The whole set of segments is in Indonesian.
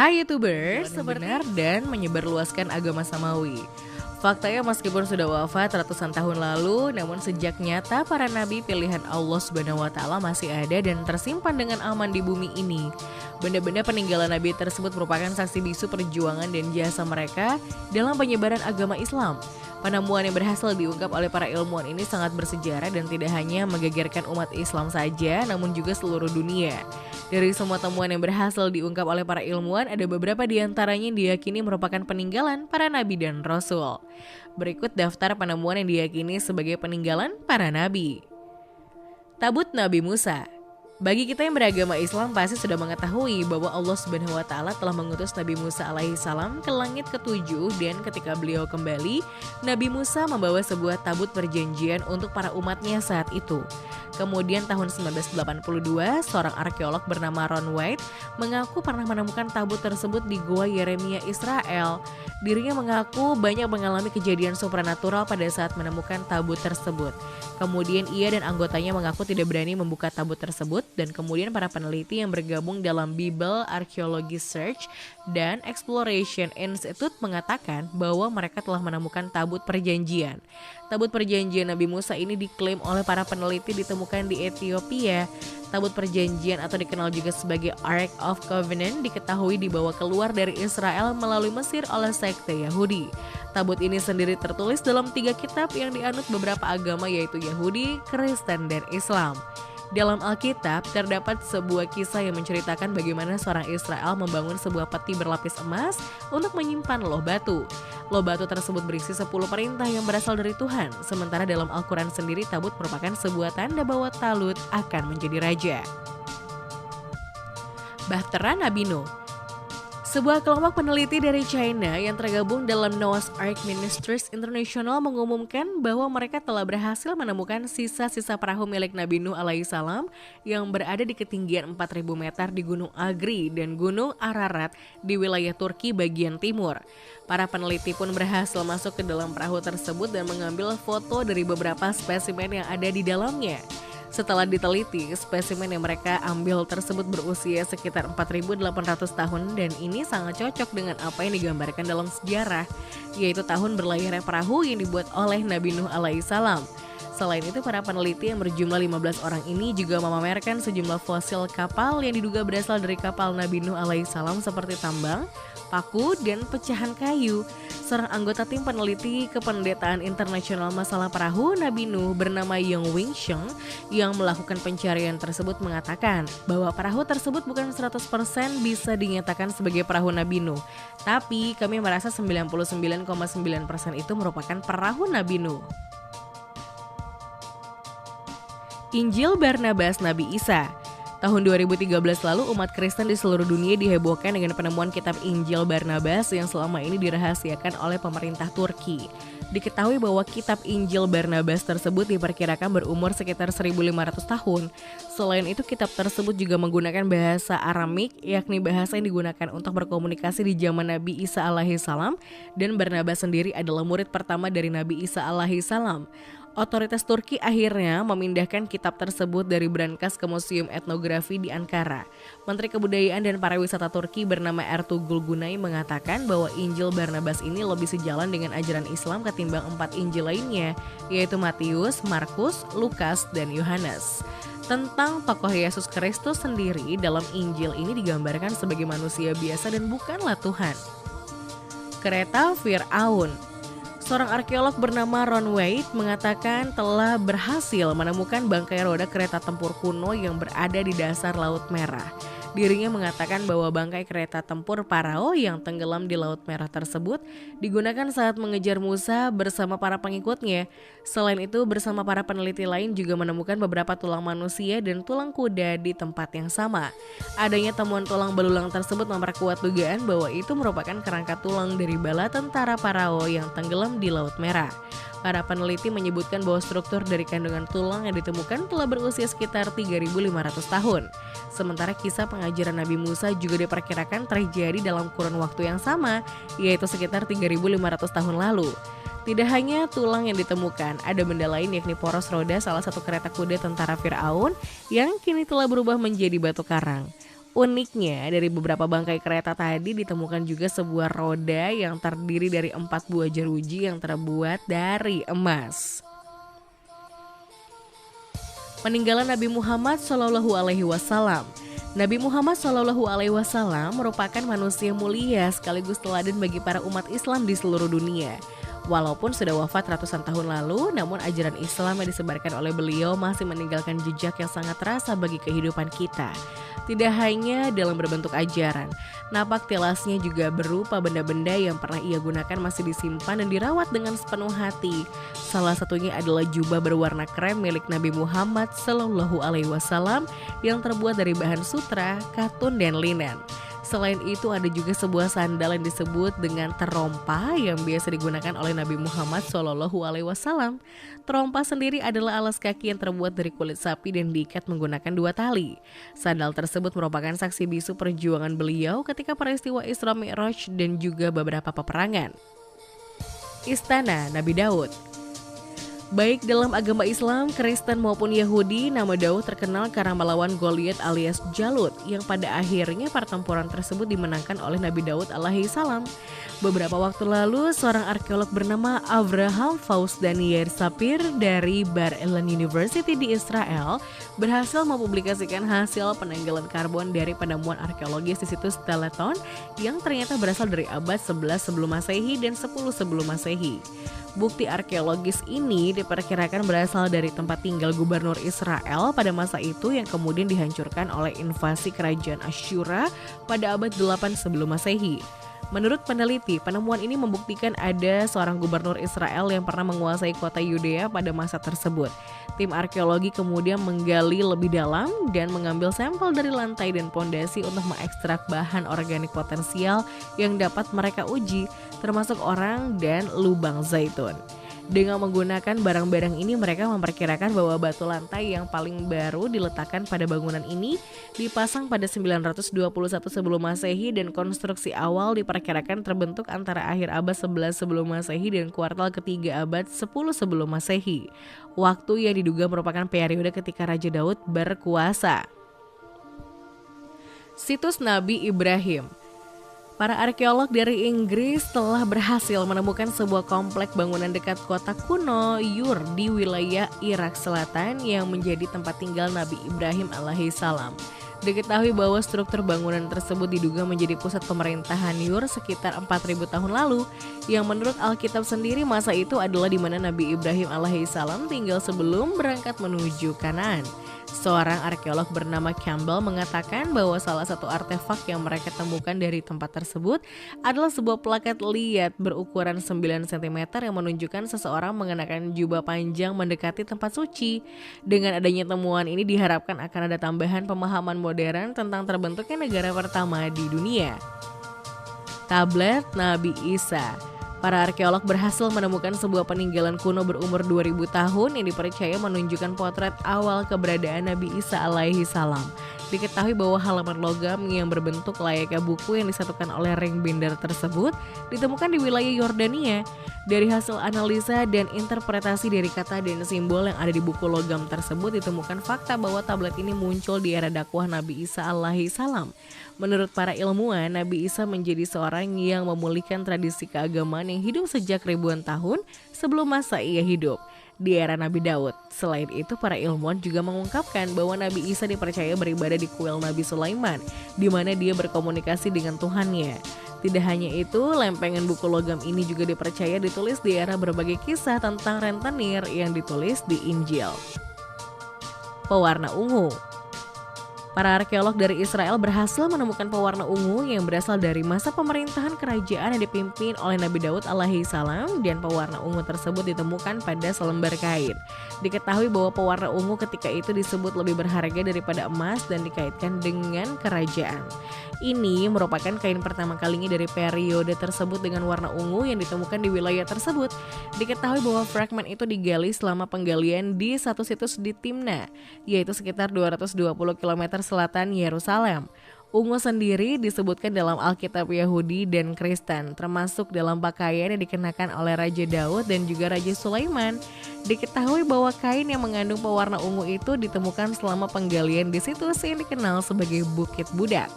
Hai YouTuber, sebenar dan menyebarluaskan agama samawi. Faktanya meskipun sudah wafat ratusan tahun lalu, namun sejak nyata para nabi pilihan Allah Subhanahu wa taala masih ada dan tersimpan dengan aman di bumi ini. Benda-benda peninggalan nabi tersebut merupakan saksi bisu perjuangan dan jasa mereka dalam penyebaran agama Islam. Penemuan yang berhasil diungkap oleh para ilmuwan ini sangat bersejarah dan tidak hanya menggegerkan umat Islam saja, namun juga seluruh dunia. Dari semua temuan yang berhasil diungkap oleh para ilmuwan, ada beberapa di antaranya yang diyakini merupakan peninggalan para nabi dan rasul. Berikut daftar penemuan yang diyakini sebagai peninggalan para nabi. Tabut Nabi Musa. Bagi kita yang beragama Islam pasti sudah mengetahui bahwa Allah Subhanahu wa taala telah mengutus Nabi Musa alaihissalam ke langit ketujuh, dan ketika beliau kembali, Nabi Musa membawa sebuah tabut perjanjian untuk para umatnya saat itu. Kemudian tahun 1982, seorang arkeolog bernama Ron White mengaku pernah menemukan tabut tersebut di Gua Yeremia, Israel. Dirinya mengaku banyak mengalami kejadian supranatural pada saat menemukan tabut tersebut. Kemudian ia dan anggotanya mengaku tidak berani membuka tabut tersebut, dan kemudian para peneliti yang bergabung dalam Bible Archaeology Search dan Exploration Institute mengatakan bahwa mereka telah menemukan tabut perjanjian. Tabut perjanjian Nabi Musa ini diklaim oleh para peneliti ditemukan di Ethiopia. Tabut perjanjian atau dikenal juga sebagai Ark of Covenant diketahui dibawa keluar dari Israel melalui Mesir oleh sekte Yahudi. Tabut ini sendiri tertulis dalam 3 kitab yang dianut beberapa agama, yaitu Yahudi, Kristen, dan Islam. Dalam Alkitab terdapat sebuah kisah yang menceritakan bagaimana seorang Israel membangun sebuah peti berlapis emas untuk menyimpan loh batu. Loh batu tersebut berisi 10 perintah yang berasal dari Tuhan. Sementara dalam Al-Quran sendiri tabut merupakan sebuah tanda bahwa Talut akan menjadi raja. Bahtera Nabi Nuh. Sebuah kelompok peneliti dari China yang tergabung dalam Noah's Ark Ministries International mengumumkan bahwa mereka telah berhasil menemukan sisa-sisa perahu milik Nabi Nuh alaihissalam yang berada di ketinggian 4.000 meter di Gunung Agri dan Gunung Ararat di wilayah Turki bagian timur. Para peneliti pun berhasil masuk ke dalam perahu tersebut dan mengambil foto dari beberapa spesimen yang ada di dalamnya. Setelah diteliti, spesimen yang mereka ambil tersebut berusia sekitar 4.800 tahun, dan ini sangat cocok dengan apa yang digambarkan dalam sejarah, yaitu tahun berlayarnya perahu yang dibuat oleh Nabi Nuh alaihissalam. Selain itu, para peneliti yang berjumlah 15 orang ini juga memamerkan sejumlah fosil kapal yang diduga berasal dari kapal Nabi Nuh alaihissalam seperti tambang, paku, dan pecahan kayu. Seorang anggota tim peneliti Kependetaan Internasional Masalah Perahu Nabi Nuh bernama Yong Wing Sheng yang melakukan pencarian tersebut mengatakan bahwa perahu tersebut bukan 100% bisa dinyatakan sebagai perahu Nabi Nuh, tapi kami merasa 99,9% itu merupakan perahu Nabi Nuh. Injil Barnabas Nabi Isa. Tahun 2013 lalu umat Kristen di seluruh dunia dihebohkan dengan penemuan kitab Injil Barnabas yang selama ini dirahasiakan oleh pemerintah Turki. Diketahui bahwa kitab Injil Barnabas tersebut diperkirakan berumur sekitar 1.500 tahun. Selain itu, kitab tersebut juga menggunakan bahasa Aramik, yakni bahasa yang digunakan untuk berkomunikasi di zaman Nabi Isa alaihissalam, dan Barnabas sendiri adalah murid pertama dari Nabi Isa alaihissalam. Otoritas Turki akhirnya memindahkan kitab tersebut dari brankas ke Museum Etnografi di Ankara. Menteri Kebudayaan dan Pariwisata Turki bernama Ertuğrul Günay mengatakan bahwa Injil Barnabas ini lebih sejalan dengan ajaran Islam ketimbang 4 Injil lainnya, yaitu Matius, Markus, Lukas, dan Yohanes. Tentang tokoh Yesus Kristus sendiri, dalam Injil ini digambarkan sebagai manusia biasa dan bukanlah Tuhan. Kereta Fir'aun. Seorang arkeolog bernama Ron White mengatakan telah berhasil menemukan bangkai roda kereta tempur kuno yang berada di dasar Laut Merah. Dirinya mengatakan bahwa bangkai kereta tempur Parao yang tenggelam di Laut Merah tersebut digunakan saat mengejar Musa bersama para pengikutnya. Selain itu, bersama para peneliti lain juga menemukan beberapa tulang manusia dan tulang kuda di tempat yang sama. Adanya temuan tulang belulang tersebut memperkuat dugaan bahwa itu merupakan kerangka tulang dari bala tentara Parao yang tenggelam di Laut Merah. Para peneliti menyebutkan bahwa struktur dari kandungan tulang yang ditemukan telah berusia sekitar 3.500 tahun. Sementara kisah pengajaran Nabi Musa juga diperkirakan terjadi dalam kurun waktu yang sama, yaitu sekitar 3.500 tahun lalu. Tidak hanya tulang yang ditemukan, ada benda lain yakni poros roda salah satu kereta kuda tentara Fir'aun yang kini telah berubah menjadi batu karang. Uniknya, dari beberapa bangkai kereta tadi ditemukan juga sebuah roda yang terdiri dari 4 buah jeruji yang terbuat dari emas. Peninggalan Nabi Muhammad Shallallahu Alaihi Wasallam. Nabi Muhammad Shallallahu Alaihi Wasallam merupakan manusia mulia sekaligus teladan bagi para umat Islam di seluruh dunia. Walaupun sudah wafat ratusan tahun lalu, namun ajaran Islam yang disebarkan oleh beliau masih meninggalkan jejak yang sangat terasa bagi kehidupan kita. Tidak hanya dalam berbentuk ajaran, napak tilasnya juga berupa benda-benda yang pernah ia gunakan masih disimpan dan dirawat dengan sepenuh hati. Salah satunya adalah jubah berwarna krem milik Nabi Muhammad Shallallahu Alaihi Wasallam yang terbuat dari bahan sutra, katun, dan linen. Selain itu ada juga sebuah sandal yang disebut dengan terompa yang biasa digunakan oleh Nabi Muhammad SAW. Terompa sendiri adalah alas kaki yang terbuat dari kulit sapi dan diikat menggunakan 2 tali. Sandal tersebut merupakan saksi bisu perjuangan beliau ketika peristiwa Isra Mi'raj dan juga beberapa peperangan. Istana Nabi Daud. Baik dalam agama Islam, Kristen maupun Yahudi, nama Daud terkenal karena melawan Goliat alias Jalut yang pada akhirnya pertempuran tersebut dimenangkan oleh Nabi Daud alaihi salam. Beberapa waktu lalu, seorang arkeolog bernama Avraham Fauzdan Yair Sapir dari Bar Ilan University di Israel berhasil mempublikasikan hasil penanggalan karbon dari penemuan arkeologis di situs Teleton yang ternyata berasal dari abad 11 sebelum Masehi dan 10 sebelum Masehi. Bukti arkeologis ini diperkirakan berasal dari tempat tinggal gubernur Israel pada masa itu yang kemudian dihancurkan oleh invasi kerajaan Asyura pada abad 8 sebelum Masehi. Menurut peneliti, penemuan ini membuktikan ada seorang gubernur Israel yang pernah menguasai kota Yudea pada masa tersebut. Tim arkeologi kemudian menggali lebih dalam dan mengambil sampel dari lantai dan pondasi untuk mengekstrak bahan organik potensial yang dapat mereka uji, termasuk orang dan lubang zaitun. Dengan menggunakan barang-barang ini, mereka memperkirakan bahwa batu lantai yang paling baru diletakkan pada bangunan ini dipasang pada 921 sebelum Masehi dan konstruksi awal diperkirakan terbentuk antara akhir abad 11 sebelum Masehi dan kuartal ketiga abad 10 sebelum Masehi. Waktu yang diduga merupakan periode ketika Raja Daud berkuasa. Situs Nabi Ibrahim. Para arkeolog dari Inggris telah berhasil menemukan sebuah komplek bangunan dekat kota kuno Ur di wilayah Irak Selatan yang menjadi tempat tinggal Nabi Ibrahim alaihi salam. Diketahui bahwa struktur bangunan tersebut diduga menjadi pusat pemerintahan Ur sekitar 4.000 tahun lalu, yang menurut Alkitab sendiri masa itu adalah di mana Nabi Ibrahim alaihi salam tinggal sebelum berangkat menuju Kanaan. Seorang arkeolog bernama Campbell mengatakan bahwa salah satu artefak yang mereka temukan dari tempat tersebut adalah sebuah plakat liat berukuran 9 cm yang menunjukkan seseorang mengenakan jubah panjang mendekati tempat suci. Dengan adanya temuan ini diharapkan akan ada tambahan pemahaman modern tentang terbentuknya negara pertama di dunia. Tablet Nabi Isa. Para arkeolog berhasil menemukan sebuah peninggalan kuno berumur 2000 tahun yang dipercaya menunjukkan potret awal keberadaan Nabi Isa alaihi salam. Diketahui bahwa halaman logam yang berbentuk layaknya buku yang disatukan oleh ring binder tersebut ditemukan di wilayah Yordania. Dari hasil analisa dan interpretasi dari kata dan simbol yang ada di buku logam tersebut ditemukan fakta bahwa tablet ini muncul di era dakwah Nabi Isa alaihi salam. Menurut para ilmuwan, Nabi Isa menjadi seorang yang memulihkan tradisi keagamaan yang hidup sejak ribuan tahun sebelum masa ia hidup di era Nabi Daud. Selain itu, para ilmuwan juga mengungkapkan bahwa Nabi Isa dipercaya beribadah di kuil Nabi Sulaiman, di mana dia berkomunikasi dengan Tuhannya. Tidak hanya itu, lempengan buku logam ini juga dipercaya ditulis di era berbagai kisah tentang rentenir yang ditulis di Injil. Pewarna ungu. Para arkeolog dari Israel berhasil menemukan pewarna ungu yang berasal dari masa pemerintahan kerajaan yang dipimpin oleh Nabi Daud alaihi salam, dan pewarna ungu tersebut ditemukan pada selembar kain. Diketahui bahwa pewarna ungu ketika itu disebut lebih berharga daripada emas dan dikaitkan dengan kerajaan. Ini merupakan kain pertama kalinya dari periode tersebut dengan warna ungu yang ditemukan di wilayah tersebut. Diketahui bahwa fragmen itu digali selama penggalian di satu situs di Timna, yaitu sekitar 220 km selatan Yerusalem. Ungu sendiri disebutkan dalam Alkitab Yahudi dan Kristen, termasuk dalam pakaian yang dikenakan oleh Raja Daud dan juga Raja Sulaiman. Diketahui bahwa kain yang mengandung pewarna ungu itu ditemukan selama penggalian di situs yang dikenal sebagai Bukit Budak.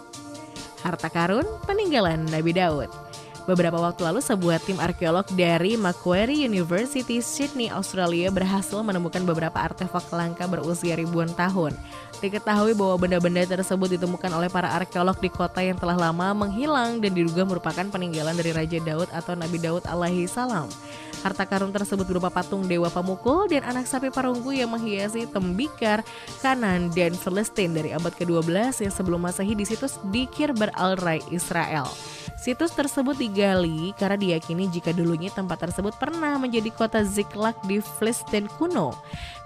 Harta karun peninggalan Nabi Daud. Beberapa waktu lalu sebuah tim arkeolog dari Macquarie University, Sydney, Australia berhasil menemukan beberapa artefak langka berusia ribuan tahun. Diketahui bahwa benda-benda tersebut ditemukan oleh para arkeolog di kota yang telah lama menghilang dan diduga merupakan peninggalan dari Raja Daud atau Nabi Daud alaihi salam. Harta karun tersebut berupa patung dewa pemukul dan anak sapi perunggu yang menghiasi tembikar Kanan dan Filistin dari abad ke-12 yang sebelum Masehi di situs di Kirber al-Rai, Israel. Situs tersebut digali karena diyakini jika dulunya tempat tersebut pernah menjadi kota Ziklag di Filistin kuno.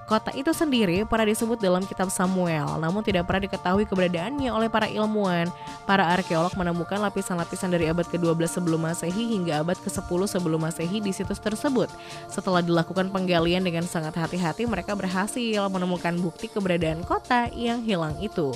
Kota itu sendiri pernah disebut dalam kitab Samuel, namun tidak pernah diketahui keberadaannya oleh para ilmuwan. Para arkeolog menemukan lapisan-lapisan dari abad ke-12 sebelum Masehi hingga abad ke-10 sebelum Masehi di situs tersebut. Setelah dilakukan penggalian dengan sangat hati-hati, mereka berhasil menemukan bukti keberadaan kota yang hilang itu.